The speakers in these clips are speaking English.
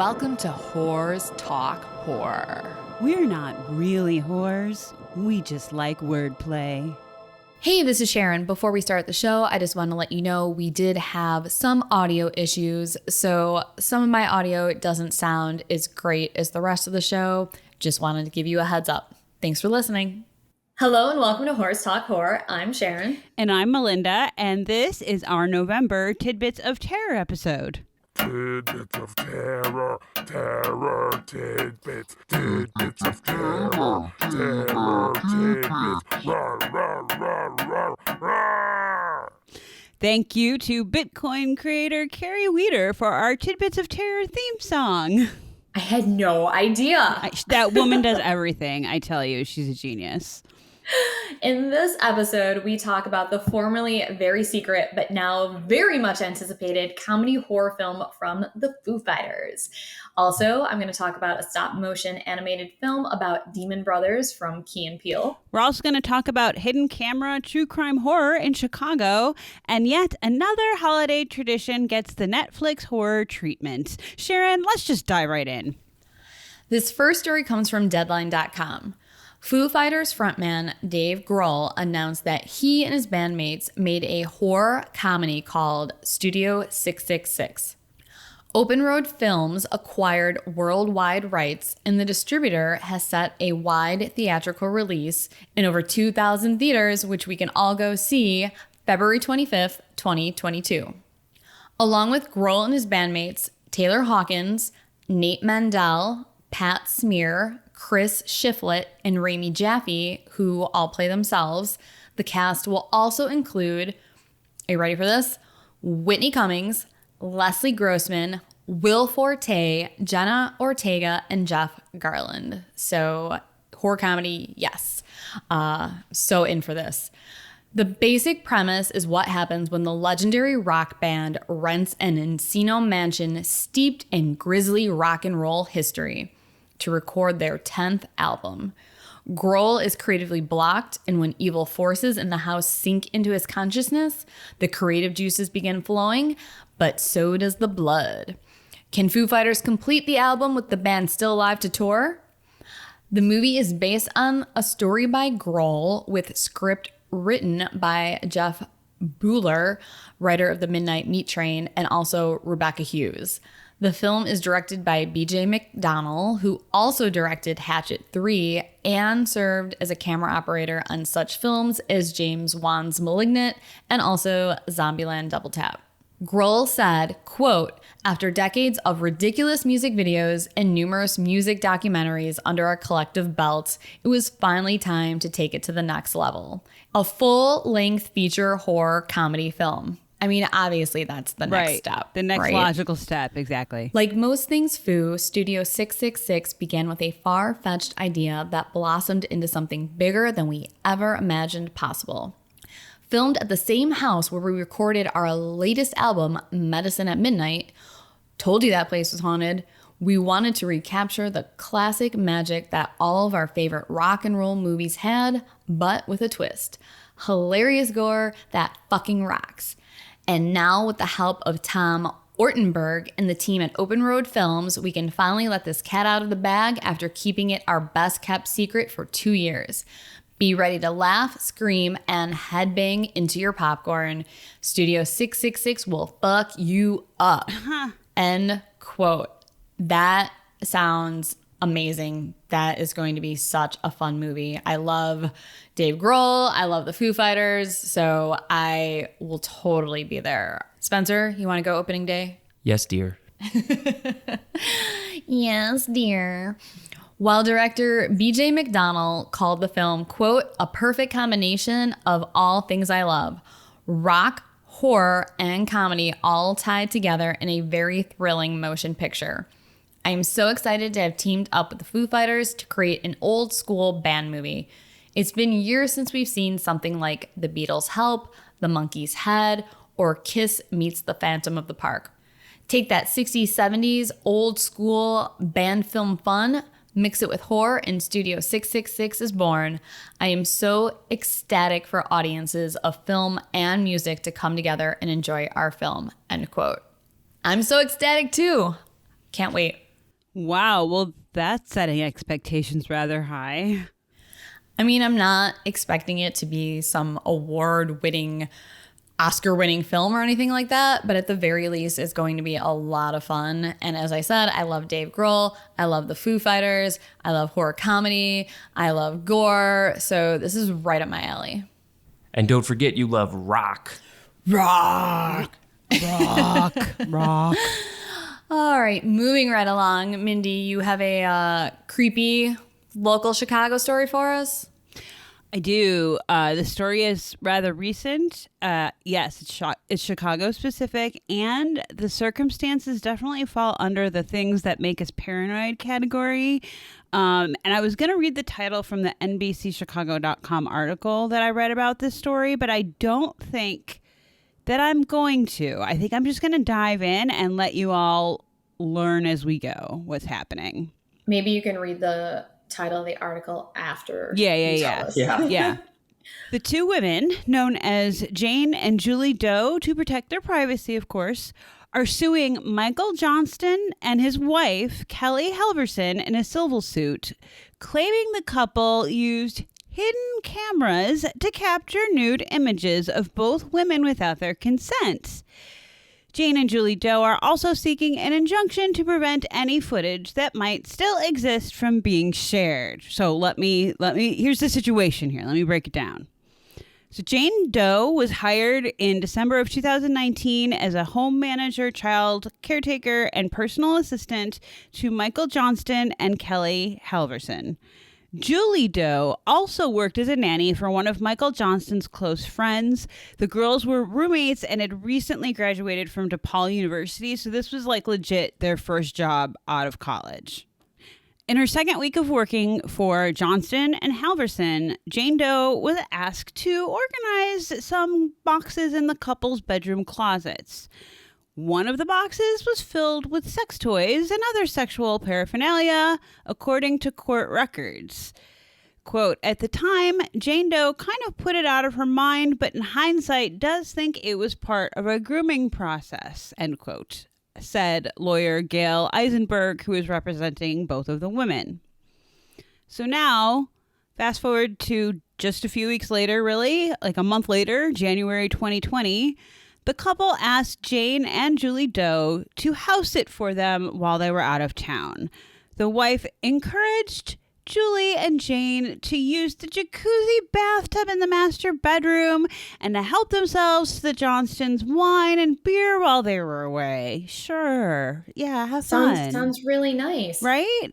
Welcome to Whores Talk Horror. We're not really whores. We just like wordplay. Hey, this is Sharon. Before we start the show, I just want to let you know we did have some audio issues. So some of my audio doesn't sound as great as the rest of the show. Just wanted to give you a heads up. Thanks for listening. Hello and welcome to Whores Talk Horror. I'm Sharon. And I'm Melinda, and this is our November Tidbits of Terror episode. Tidbits of terror, terror, tidbits, tidbits of terror, terror, tidbits, rawr, rawr, rawr, rawr, rawr. Thank you to Bitcoin creator Carrie Weeder for our Tidbits of Terror theme song. I had no idea. That woman does everything, I tell you. She's a genius. In this episode, we talk about the formerly very secret, but now very much anticipated comedy horror film from the Foo Fighters. Also, I'm going to talk about a stop-motion animated film about demon brothers from Key and Peele. We're also going to talk about hidden camera true crime horror in Chicago. And yet another holiday tradition gets the Netflix horror treatment. Sharon, let's just dive right in. This first story comes from Deadline.com. Foo Fighters frontman Dave Grohl announced that he and his bandmates made a horror comedy called Studio 666. Open Road Films acquired worldwide rights, and the distributor has set a wide theatrical release in over 2,000 theaters, which we can all go see February 25th, 2022. Along with Grohl and his bandmates, Taylor Hawkins, Nate Mandel, Pat Smear, Chris Shiflett, and Raimi Jaffe, who all play themselves. The cast will also include, are you ready for this? Whitney Cummings, Leslie Grossman, Will Forte, Jenna Ortega, and Jeff Garland. So horror comedy, yes. So in for this. The basic premise is what happens when the legendary rock band rents an Encino mansion steeped in grisly rock and roll history to record their 10th album. Grohl is creatively blocked, and when evil forces in the house sink into his consciousness, the creative juices begin flowing, but so does the blood. Can Foo Fighters complete the album with the band still alive to tour? The movie is based on a story by Grohl with script written by Jeff Buhler, writer of The Midnight Meat Train, and also Rebecca Hughes. The film is directed by B.J. McDonnell, who also directed Hatchet 3 and served as a camera operator on such films as James Wan's Malignant and also Zombieland Double Tap. Grohl said, quote, "After decades of ridiculous music videos and numerous music documentaries under our collective belts, it was finally time to take it to the next level. A full-length feature horror comedy film." I mean, obviously that's the next step. The next logical step, exactly. Like most things Foo, Studio 666 began with a far-fetched idea that blossomed into something bigger than we ever imagined possible. Filmed at the same house where we recorded our latest album, Medicine at Midnight, told you that place was haunted, we wanted to recapture the classic magic that all of our favorite rock and roll movies had, but with a twist. Hilarious gore that fucking rocks. And now with the help of Tom Ortenberg and the team at Open Road Films, we can finally let this cat out of the bag after keeping it our best kept secret for 2 years. Be ready to laugh, scream, and headbang into your popcorn. Studio 666 will fuck you up. End quote. That sounds amazing. That is going to be such a fun movie. I love Dave Grohl. I love the Foo Fighters. So I will totally be there. Spencer, you want to go opening day? Yes, dear. Yes, dear. While director B.J. McDonnell called the film, quote, "a perfect combination of all things I love. Rock, horror, and comedy all tied together in a very thrilling motion picture. I am so excited to have teamed up with the Foo Fighters to create an old school band movie. It's been years since we've seen something like The Beatles' Help, The Monkey's Head, or Kiss meets the Phantom of the Park. Take that 60s, 70s old school band film fun, mix it with horror, and Studio 666 is born. I am so ecstatic for audiences of film and music to come together and enjoy our film," end quote. I'm so ecstatic too. Can't wait. Wow. Well, that's setting expectations rather high. I mean, I'm not expecting it to be some award-winning, Oscar-winning film or anything like that, but at the very least, it's going to be a lot of fun. And as I said, I love Dave Grohl. I love the Foo Fighters. I love horror comedy. I love gore. So this is right up my alley. And don't forget, you love rock. Rock. All right, moving right along. Mindy, you have a creepy local Chicago story for us? I do. The story is rather recent. Yes, it's Chicago specific, and the circumstances definitely fall under the things that make us paranoid category. And I was going to read the title from the NBCChicago.com article that I read about this story, but I don't think that I'm going to. I think I'm just going to dive in and let you all learn as we go what's happening. Maybe you can read the title of the article after. Yeah. The two women, known as Jane and Julie Doe, to protect their privacy, of course, are suing Michael Johnston and his wife, Kelly Halverson, in a civil suit, claiming the couple used hidden cameras to capture nude images of both women without their consent. Jane and Julie Doe are also seeking an injunction to prevent any footage that might still exist from being shared. So here's the situation here. Let me break it down. So Jane Doe was hired in December of 2019 as a home manager, child caretaker, and personal assistant to Michael Johnston and Kelly Halverson. Julie Doe also worked as a nanny for one of Michael Johnston's close friends. The girls were roommates and had recently graduated from DePaul University, so this was like legit their first job out of college. In her second week of working for Johnston and Halverson, Jane Doe was asked to organize some boxes in the couple's bedroom closets. One of the boxes was filled with sex toys and other sexual paraphernalia, according to court records. Quote, at the time, Jane Doe kind of put it out of her mind, but in hindsight does think it was part of a grooming process, end quote, said lawyer Gail Eisenberg, who is representing both of the women. So now, fast forward to just a few weeks later, really, like a month later, January 2020, the couple asked Jane and Julie Doe to house sit for them while they were out of town. The wife encouraged Julie and Jane to use the jacuzzi bathtub in the master bedroom and to help themselves to the Johnstons' wine and beer while they were away. Sure. Yeah, have fun. Sounds really nice. Right?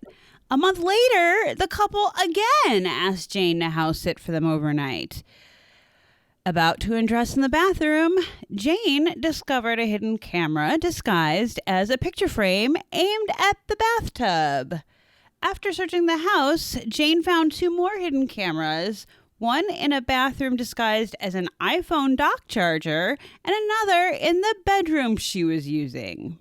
A month later, the couple again asked Jane to house sit for them overnight. About to undress in the bathroom, Jane discovered a hidden camera disguised as a picture frame aimed at the bathtub. After searching the house, Jane found two more hidden cameras, one in a bathroom disguised as an iPhone dock charger and another in the bedroom she was using.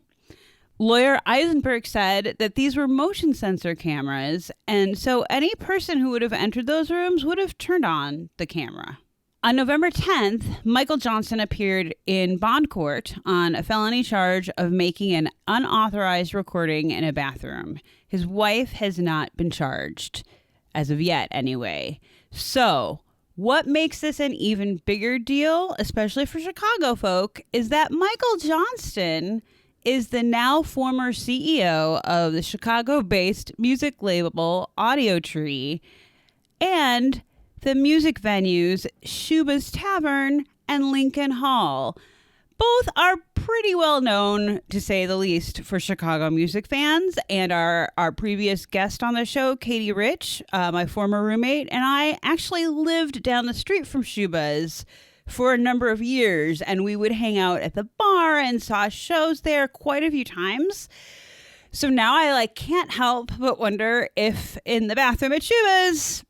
Lawyer Eisenberg said that these were motion sensor cameras, and so any person who would have entered those rooms would have turned on the camera. On November 10th, Michael Johnston appeared in bond court on a felony charge of making an unauthorized recording in a bathroom. His wife has not been charged, as of yet anyway. So, what makes this an even bigger deal, especially for Chicago folk, is that Michael Johnston is the now former CEO of the Chicago-based music label Audio Tree and the music venues Shuba's Tavern and Lincoln Hall. Both are pretty well known, to say the least, for Chicago music fans. And our previous guest on the show, Katie Rich, my former roommate, and I actually lived down the street from Shuba's for a number of years. And we would hang out at the bar and saw shows there quite a few times. So now I can't help but wonder if in the bathroom at Shuba's,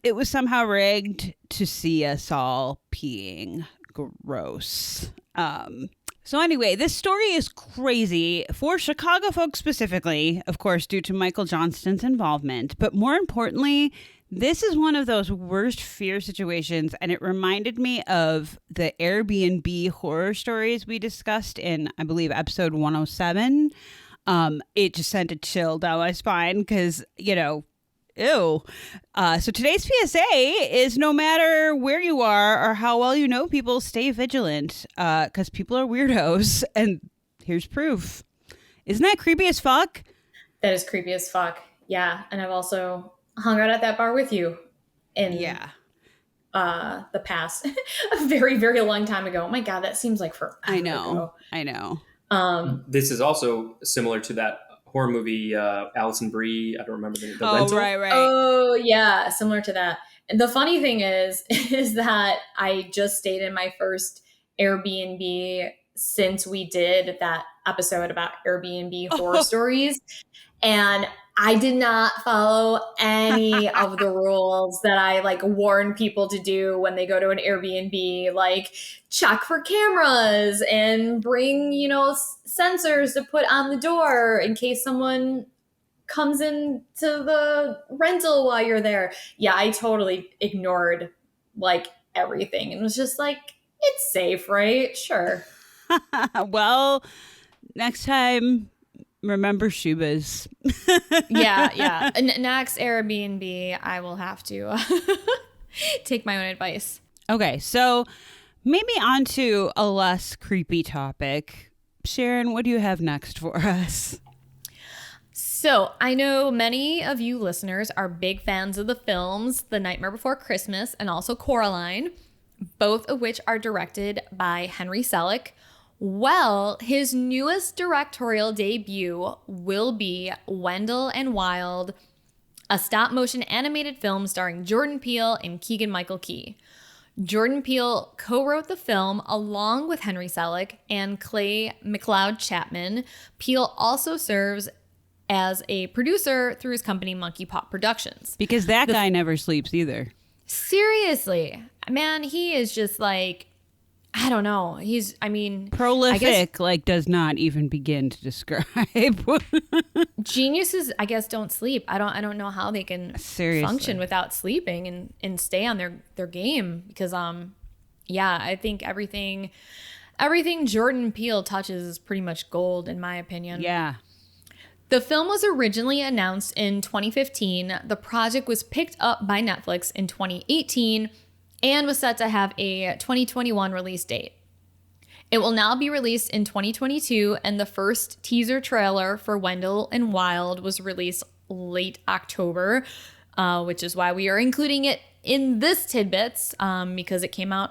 it was somehow rigged to see us all peeing. Gross. So anyway, this story is crazy for Chicago folks specifically, of course, due to Michael Johnston's involvement. But more importantly, this is one of those worst fear situations, and it reminded me of the Airbnb horror stories we discussed in, I believe, episode 107. It just sent a chill down my spine because, ew. So today's PSA is no matter where you are or how well you know people, stay vigilant because people are weirdos. And here's proof. Isn't that creepy as fuck? That is creepy as fuck. Yeah. And I've also hung out at that bar with you in the past. A very, very long time ago. Oh my God, that seems like forever ago. I know. This is also similar to that horror movie, Alison Brie. I don't remember the Rental. Right. Oh, yeah. Similar to that. And the funny thing is that I just stayed in my first Airbnb since we did that episode about Airbnb horror stories. And I did not follow any of the rules that I warn people to do when they go to an Airbnb, like check for cameras and bring, sensors to put on the door in case someone comes into the rental while you're there. Yeah, I totally ignored everything and was just like, it's safe, right? Sure. Well, next time, remember Shubas. Yeah. Next Airbnb, I will have to take my own advice. Okay, so maybe on to a less creepy topic. Sharon, what do you have next for us? So I know many of you listeners are big fans of the films The Nightmare Before Christmas and also Coraline, both of which are directed by Henry Selick. Well, his newest directorial debut will be Wendell Wild, a stop-motion animated film starring Jordan Peele and Keegan-Michael Key. Jordan Peele co-wrote the film along with Henry Selick and Clay McLeod Chapman. Peele also serves as a producer through his company Monkey Paw Productions. Because that guy never sleeps either. Seriously. Man, he is just I don't know. Prolific, does not even begin to describe. Geniuses, I guess, don't sleep. I don't know how they can function without sleeping and stay on their game because I think everything Jordan Peele touches is pretty much gold in my opinion. Yeah. The film was originally announced in 2015. The project was picked up by Netflix in 2018 and was set to have a 2021 release date. It will now be released in 2022, and the first teaser trailer for Wendell Wild was released late October, which is why we are including it in this Tidbits, because it came out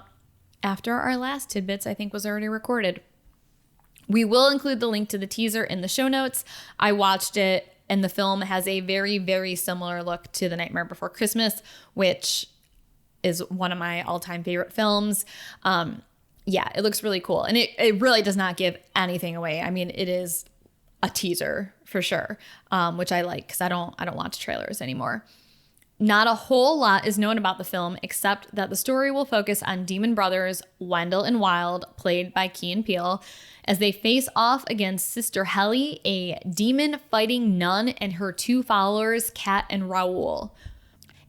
after our last Tidbits, I think, was already recorded. We will include the link to the teaser in the show notes. I watched it, and the film has a very, very similar look to The Nightmare Before Christmas, which is one of my all-time favorite films. It looks really cool. And it really does not give anything away. I mean, it is a teaser for sure, which I like because I don't watch trailers anymore. Not a whole lot is known about the film except that the story will focus on demon brothers Wendell and Wild, played by Key and Peele, as they face off against Sister Helly, a demon-fighting nun, and her two followers, Kat and Raoul.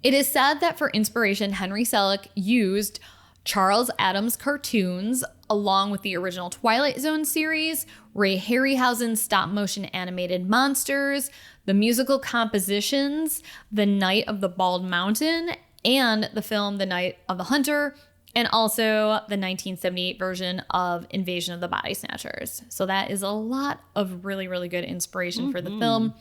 It is said that for inspiration, Henry Selick used Charles Addams cartoons along with the original Twilight Zone series, Ray Harryhausen's stop-motion animated monsters, the musical compositions, The Night of the Bald Mountain, and the film The Night of the Hunter, and also the 1978 version of Invasion of the Body Snatchers. So that is a lot of really, really good inspiration for the film.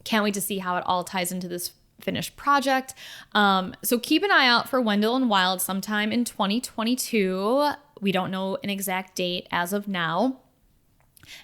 Can't wait to see how it all ties into this finished project. So keep an eye out for Wendell Wild sometime in 2022. We don't know an exact date as of now.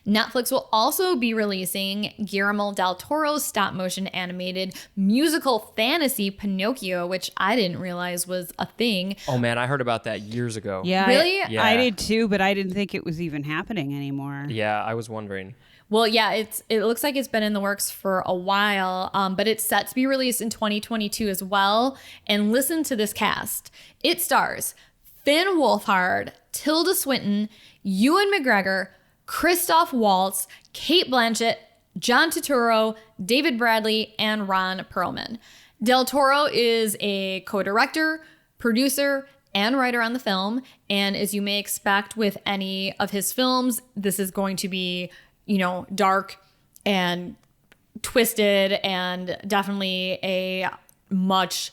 Netflix will also be releasing Guillermo del Toro's stop-motion animated musical fantasy Pinocchio, which I didn't realize was a thing. Oh man, I heard about that years ago. Yeah, really? I did too, but I didn't think it was even happening anymore. Yeah, I was wondering. Well, yeah, it looks like it's been in the works for a while, but it's set to be released in 2022 as well. And listen to this cast. It stars Finn Wolfhard, Tilda Swinton, Ewan McGregor, Christoph Waltz, Kate Blanchett, John Turturro, David Bradley, and Ron Perlman. Del Toro is a co-director, producer, and writer on the film. And as you may expect with any of his films, this is going to be, dark and twisted, and definitely a much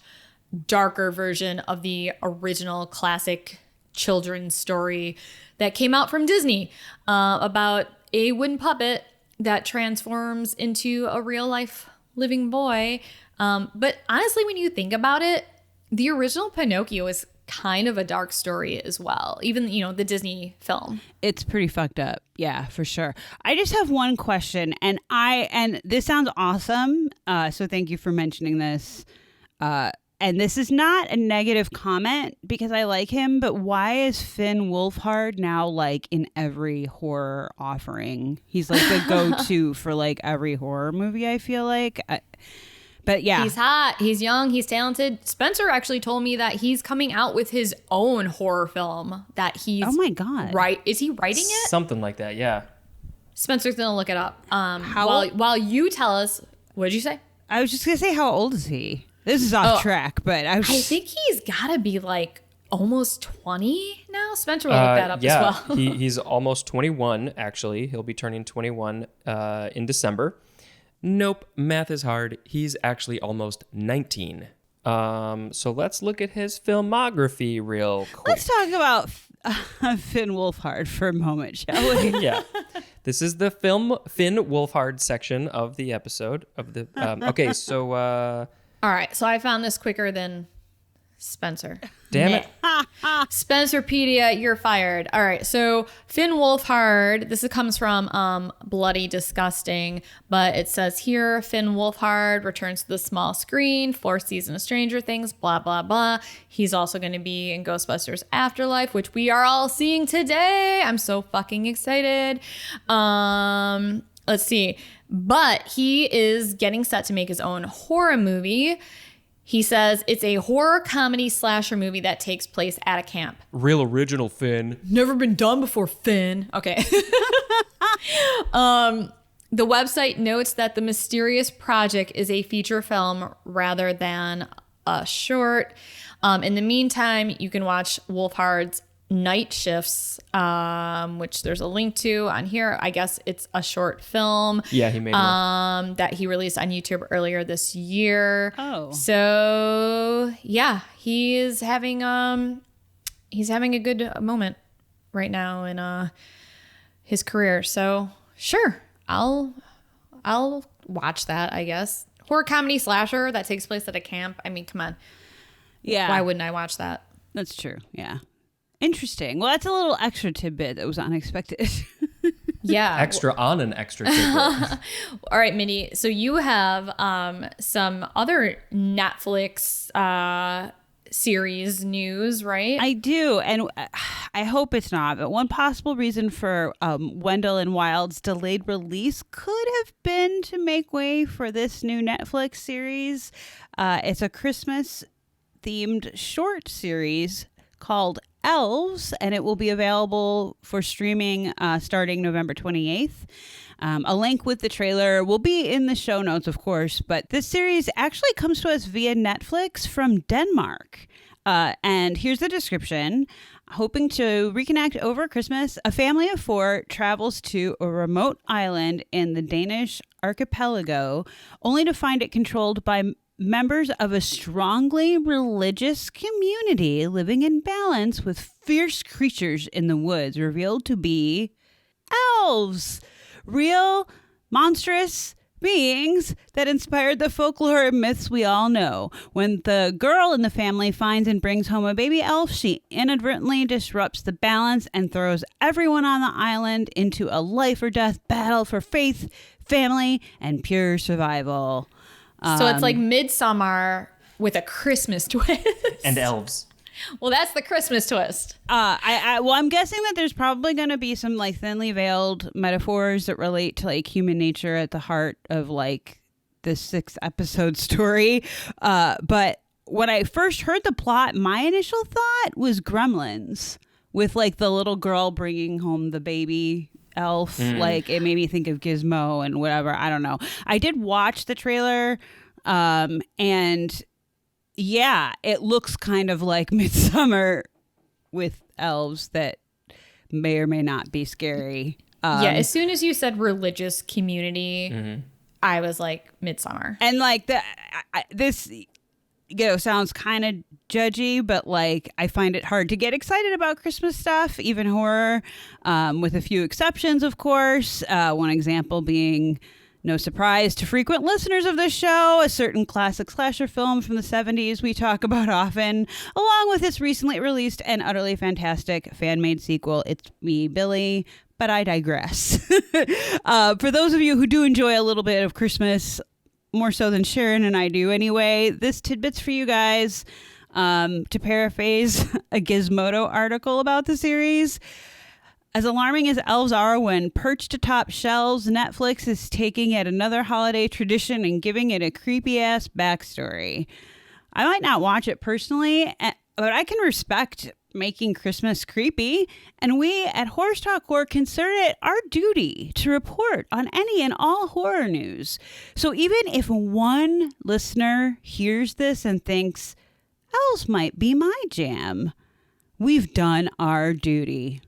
darker version of the original classic children's story that came out from Disney about a wooden puppet that transforms into a real life living boy. But honestly, when you think about it, the original Pinocchio is kind of a dark story as well. Even, the Disney film. It's pretty fucked up. Yeah, for sure. I just have one question, and this sounds awesome. So thank you for mentioning this. And this is not a negative comment because I like him, but why is Finn Wolfhard now like in every horror offering? He's like the go-to for like every horror movie, I feel like. But yeah. He's hot. He's young. He's talented. Spencer actually told me that he's coming out with his own horror film that he's... Oh my God. Right. Is he writing it? Something like that, yeah. Spencer's going to look it up. While you tell us... What did you say? I was just going to say, how old is he? This is off track, but I think he's got to be like almost 20 now. Spencer will look that up as well. He's almost 21, actually. He'll be turning 21 in December. Nope, math is hard. He's actually almost 19. So let's look at his filmography real quick. Let's talk about Finn Wolfhard for a moment, shall we? Yeah. This is the Finn Wolfhard section of the episode. Okay, so... All right, so I found this quicker than Spencer. Damn it. Spencerpedia, you're fired. All right, so Finn Wolfhard, comes from Bloody Disgusting, but it says here, Finn Wolfhard returns to the small screen, 4th season of Stranger Things, blah, blah, blah. He's also going to be in Ghostbusters Afterlife, which we are all seeing today. I'm so fucking excited. Let's see. But he is getting set to make his own horror movie. He says it's a horror comedy slasher movie that takes place at a camp. Real original, Finn. Never been done before, Finn. Okay. The website notes that the mysterious project is a feature film rather than a short. In the meantime, you can watch Wolfhard's Night Shifts, which there's a link to on here. I guess it's a short film. Yeah, he made one. That he released on YouTube earlier this year. Oh. So yeah, he's having a good moment right now in his career. So sure, I'll watch that, I guess. Horror comedy slasher that takes place at a camp. I mean, come on. Yeah. Why wouldn't I watch that? That's true. Yeah. Interesting. Well, that's a little extra tidbit that was unexpected. Yeah. Extra on an extra tidbit. All right, Mindy. So you have some other Netflix series news, right? I do. And I hope it's not. But one possible reason for Wendell and Wild's delayed release could have been to make way for this new Netflix series. It's a Christmas-themed short series called Elves, and it will be available for streaming starting November 28th. A link with the trailer will be in the show notes, of course, but this series actually comes to us via Netflix from Denmark. And here's the description. Hoping to reconnect over Christmas, a family of 4 travels to a remote island in the Danish archipelago, only to find it controlled by members of a strongly religious community living in balance with fierce creatures in the woods revealed to be elves, real monstrous beings that inspired the folklore and myths we all know. When the girl in the family finds and brings home a baby elf, she inadvertently disrupts the balance and throws everyone on the island into a life or death battle for faith, family, and pure survival. So it's like Midsummer with a Christmas twist. And elves. Well, that's the Christmas twist. I'm guessing that there's probably going to be some like thinly veiled metaphors that relate to like human nature at the heart of like the 6-episode story. But when I first heard the plot, my initial thought was Gremlins, with like the little girl bringing home the baby elf. Like it made me think of Gizmo and whatever. I don't know. I did watch the trailer, and yeah, it looks kind of like Midsummer with elves that may or may not be scary. Yeah, as soon as you said religious community, I was like Midsummer. And like this, sounds kind of judgy, but like I find it hard to get excited about Christmas stuff, even horror, with a few exceptions, of course. One example being, no surprise to frequent listeners of this show, a certain classic slasher film from the 70s we talk about often, along with its recently released and utterly fantastic fan-made sequel, It's Me, Billy. But I digress. For those of you who do enjoy a little bit of Christmas, more so than Sharon and I do anyway, this tidbit's for you guys. To paraphrase a Gizmodo article about the series, as alarming as elves are when perched atop shelves, Netflix is taking yet another holiday tradition and giving it a creepy-ass backstory. I might not watch it personally, but I can respect making Christmas creepy, and we at Horror Talk Horror consider it our duty to report on any and all horror news. So even if one listener hears this and thinks, Elves might be my jam, we've done our duty.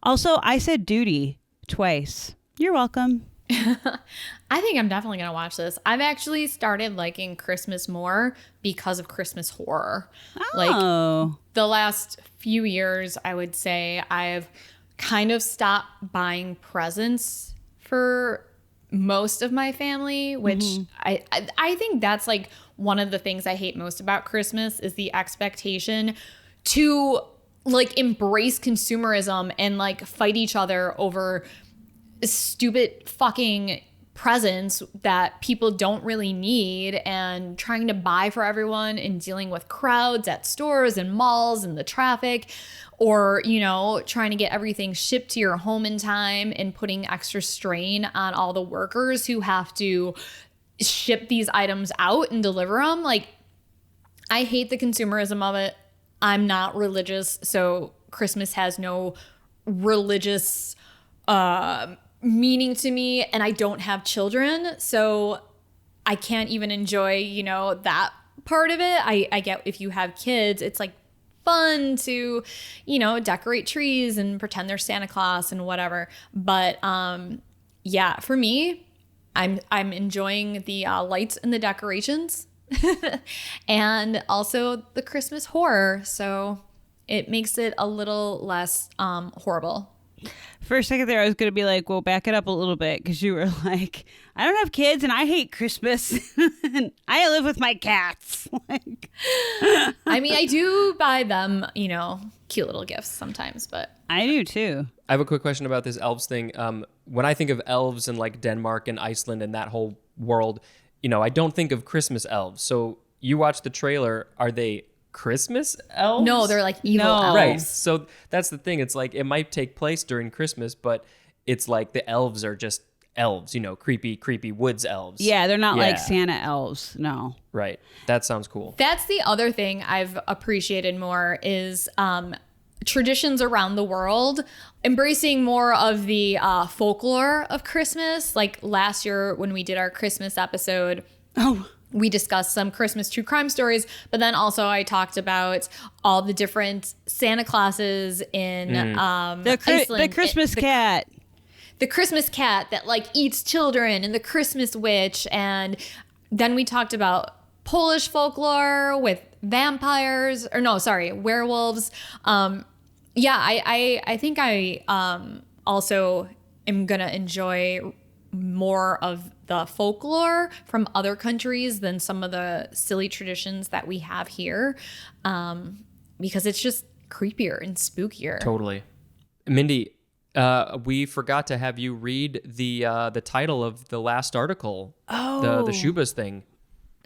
Also, I said duty twice. You're welcome. I think I'm definitely going to watch this. I've actually started liking Christmas more because of Christmas horror. Oh. Like the last few years, I would say I've kind of stopped buying presents for most of my family, which I think that's like one of the things I hate most about Christmas is the expectation to like embrace consumerism and like fight each other over stupid fucking presents that people don't really need and trying to buy for everyone and dealing with crowds at stores and malls and the traffic, or, you know, trying to get everything shipped to your home in time and putting extra strain on all the workers who have to ship these items out and deliver them. Like, I hate the consumerism of it. I'm not religious, so Christmas has no religious meaning to me, and I don't have children, so I can't even enjoy, you know, that part of it. I get if you have kids, it's like fun to, you know, decorate trees and pretend they're Santa Claus and whatever. But yeah, for me, I'm enjoying the lights and the decorations. And also the Christmas horror, so it makes it a little less horrible. For a second there, I was going to be like, well, back it up a little bit, because you were like, I don't have kids and I hate Christmas. And I live with my cats. Like, I mean, I do buy them, you know, cute little gifts sometimes, but I do too. I have a quick question about this elves thing. When I think of elves in like Denmark and Iceland and that whole world, you know, I don't think of Christmas elves. So you watch the trailer, are they Christmas elves? no, they're like evil elves. Right. So that's the thing. It's like it might take place during Christmas, but it's like the elves are just elves, you know, creepy woods elves. Yeah, they're not like Santa elves. No. Right. That sounds cool. That's the other thing I've appreciated more is traditions around the world, embracing more of the folklore of Christmas. Like last year when we did our Christmas episode, we discussed some Christmas true crime stories, but then also I talked about all the different Santa Clauses in Iceland. The Christmas cat. The Christmas cat that like eats children, and the Christmas witch. And then we talked about Polish folklore with vampires, or no, sorry, werewolves. Yeah, I think I also am gonna enjoy more of the folklore from other countries than some of the silly traditions that we have here, because it's just creepier and spookier. Totally. Mindy, we forgot to have you read the title of the last article. The Shubas thing.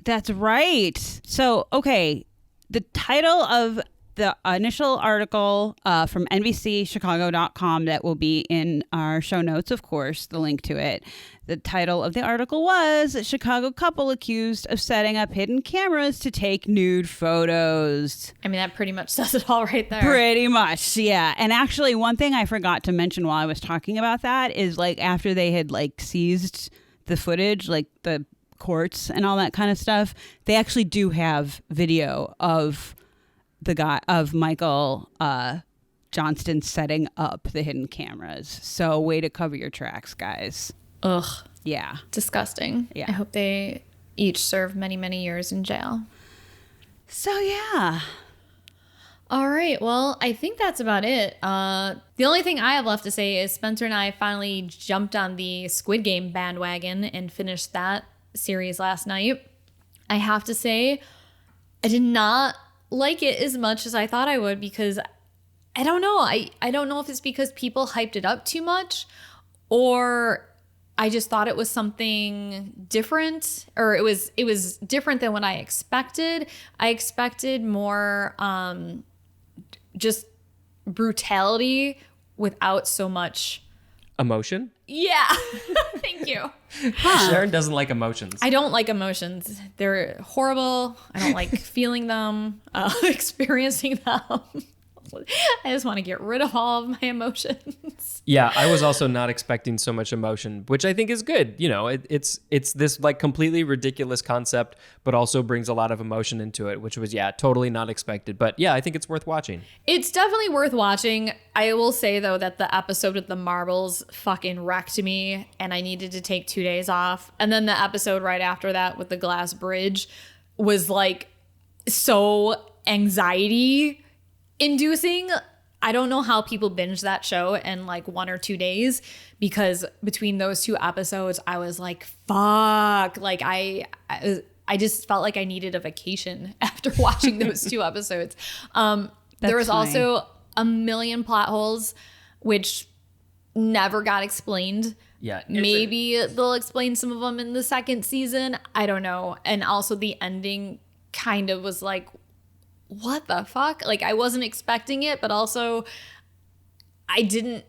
That's right. So, okay, the title of the initial article from NBCChicago.com that will be in our show notes, of course, the link to it. The title of the article was Chicago Couple Accused of Setting Up Hidden Cameras to Take Nude Photos. I mean, that pretty much says it all right there. Pretty much, yeah. And actually, one thing I forgot to mention while I was talking about that is like after they had like seized the footage, like the courts and all that kind of stuff, they actually do have video of the guy, of Michael Johnston setting up the hidden cameras. So way to cover your tracks, guys. Ugh. Yeah. Disgusting. Yeah. I hope they each serve many, many years in jail. So yeah. All right. Well, I think that's about it. The only thing I have left to say is Spencer and I finally jumped on the Squid Game bandwagon and finished that series last night. I have to say, I did not like it as much as I thought I would because I don't know. I don't know if it's because people hyped it up too much or I just thought it was something different or it was different than what I expected. I expected more just brutality without so much Emotion? Yeah. Thank you. Sharon doesn't like emotions. I don't like emotions. They're horrible. I don't like feeling them, experiencing them. I just want to get rid of all of my emotions. Yeah, I was also not expecting so much emotion, which I think is good. You know, it's this like completely ridiculous concept, but also brings a lot of emotion into it, which was, totally not expected. But yeah, I think it's worth watching. It's definitely worth watching. I will say, though, that the episode with the marbles fucking wrecked me, and I needed to take 2 days off. And then the episode right after that with the glass bridge was like so anxiety inducing. I don't know how people binge that show in like 1 or 2 days because between those 2 episodes, I was like, fuck. Like I just felt like I needed a vacation after watching those 2 episodes. There was also a million plot holes, which never got explained. Yeah. Maybe they'll explain some of them in the second season. I don't know. And also the ending kind of was like, what the fuck? Like I wasn't expecting it, but also I didn't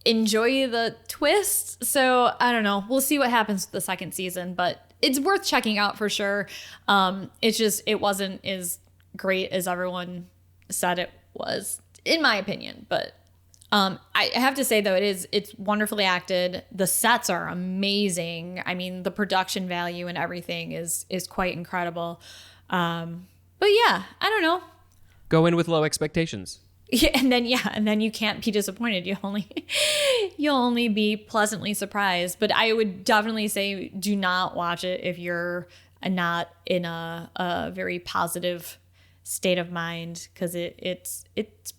enjoy the twist. So I don't know. We'll see what happens with the second season, but it's worth checking out for sure. It wasn't as great as everyone said it was, in my opinion. But I have to say though, it's wonderfully acted. The sets are amazing. I mean, the production value and everything is quite incredible. But yeah, I don't know. Go in with low expectations. Yeah, and then you can't be disappointed. You'll only be pleasantly surprised. But I would definitely say do not watch it if you're not in a very positive state of mind because it's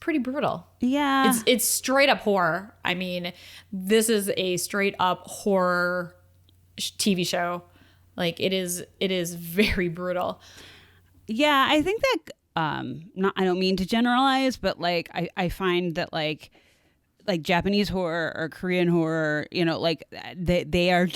pretty brutal. Yeah. It's straight up horror. I mean, this is a straight up horror TV show. Like it is very brutal. Yeah, I think that I don't mean to generalize, but like I find that like Japanese horror or Korean horror, you know, like they are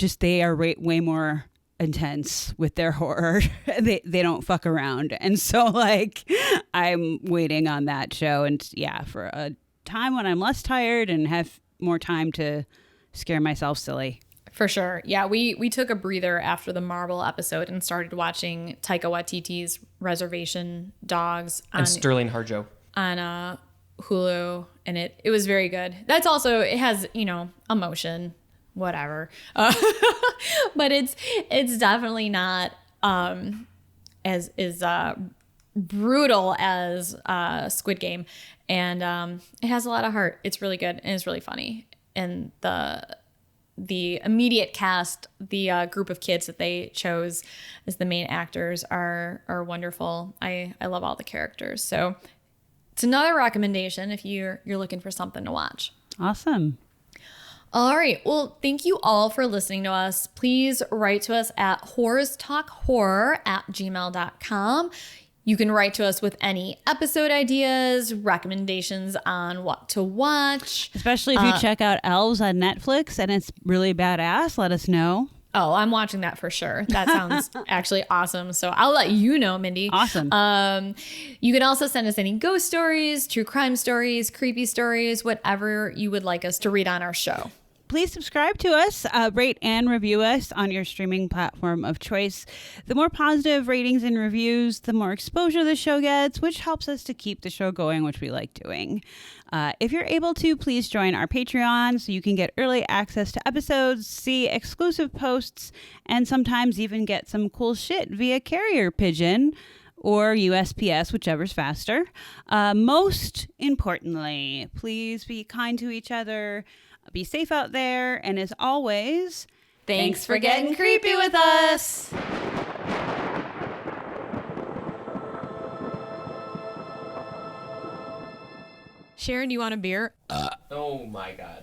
way more intense with their horror. they don't fuck around. And so like I'm waiting on that show and for a time when I'm less tired and have more time to scare myself silly. For sure. Yeah, we took a breather after the Marvel episode and started watching Taika Waititi's Reservation Dogs And Sterling Harjo. On Hulu, and it was very good. That's also, it has, emotion, whatever. But it's definitely not as brutal as Squid Game. And it has a lot of heart. It's really good and it's really funny. And the immediate cast, the group of kids that they chose as the main actors are wonderful. I love all the characters. So it's another recommendation if you're looking for something to watch. Awesome. All right. Well, thank you all for listening to us. Please write to us at whorestalkhorror@gmail.com. You can write to us with any episode ideas, recommendations on what to watch. Especially if you check out Elves on Netflix and it's really badass, let us know. Oh, I'm watching that for sure. That sounds actually awesome. So I'll let you know, Mindy. Awesome. You can also send us any ghost stories, true crime stories, creepy stories, whatever you would like us to read on our show. Please subscribe to us, rate and review us on your streaming platform of choice. The more positive ratings and reviews, the more exposure the show gets, which helps us to keep the show going, which we like doing. If you're able to, please join our Patreon so you can get early access to episodes, see exclusive posts, and sometimes even get some cool shit via carrier pigeon or USPS, whichever's faster. Most importantly, please be kind to each other, be safe out there, and as always, Thanks for getting creepy with us. Sharon, you want a beer? Oh my God.